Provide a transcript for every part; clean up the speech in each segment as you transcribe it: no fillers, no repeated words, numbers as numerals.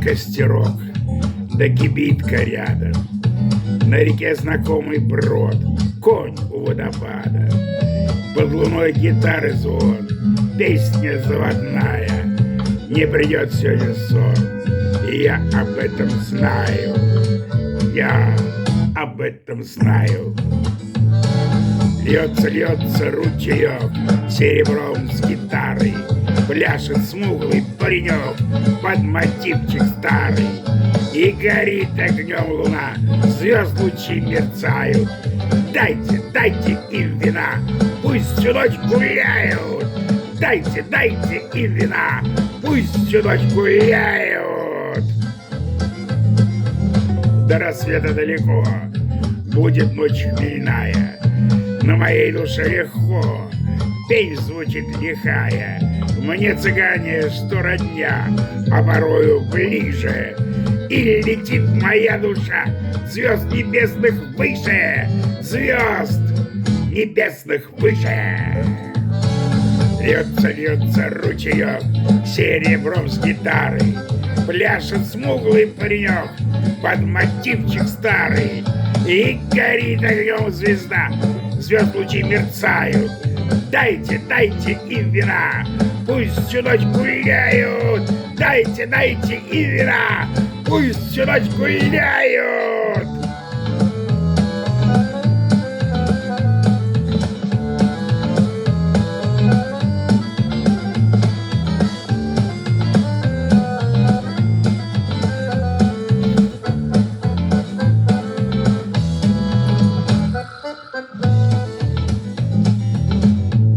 костерок, да кибитка рядом. На реке знакомый брод, конь у водопада. Под луной гитары звон, песня заводная. Не придет сегодня сон, и я об этом знаю. Я об этом знаю. Льется ручеек серебром с гитарой. Пляшет смуглый паренек под мотивчик старый. И горит огнем луна, звезд лучи мерцают. Дайте, дайте им вина, пусть всю ночь гуляют. Дайте, дайте им вина, пусть всю ночь гуляют. До рассвета далеко, будет ночь хмельная. На моей душе легко, пень звучит лихая. Мне цыгане, что родня, а порою ближе. И летит моя душа звезд небесных выше, звезд небесных выше. Льется ручеек серебром с гитарой. Пляшет смуглый паренек под мотивчик старый. И горит огнем звезда, звезд лучи мерцают. Дайте, дайте им вина, пусть всю ночь гуляют. Дайте, дайте им вина, пусть всю ночь гуляют.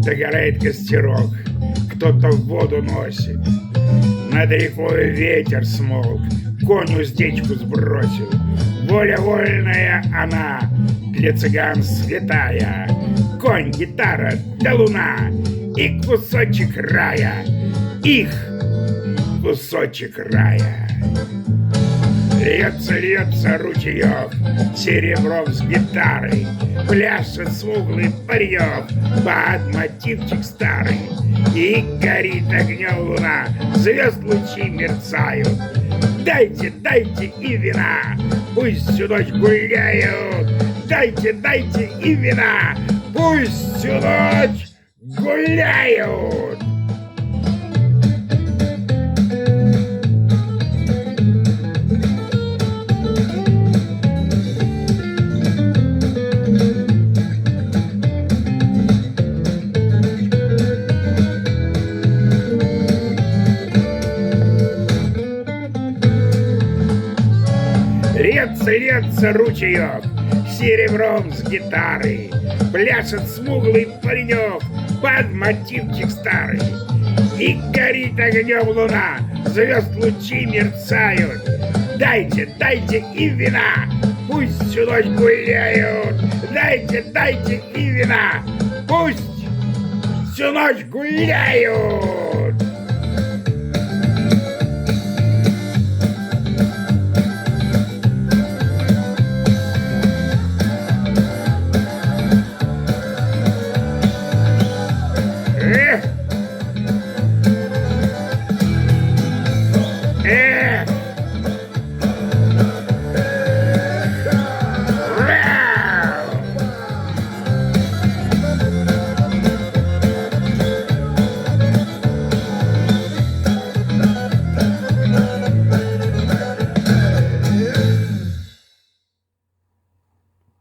Догорает костерок, кто-то в воду носит. Над рекой ветер смолк, конь уздечку сбросил. Воля вольная она, для цыган святая. Конь, гитара да луна и кусочек рая. Их кусочек рая. Льется ручеек серебром с гитарой. Пляшет смуглый паренек под мотивчик старый. И горит огнем луна, звезд лучи мерцают. Дайте, дайте им вина, пусть всю ночь гуляют. Дайте, дайте им вина, пусть всю ночь гуляют. Льется ручеек серебром с гитарой. Пляшет смуглый паренек под мотивчик старый. И горит огнем луна, звезд лучи мерцают. Дайте, дайте им вина, пусть всю ночь гуляют. Дайте, дайте им вина, пусть всю ночь гуляют.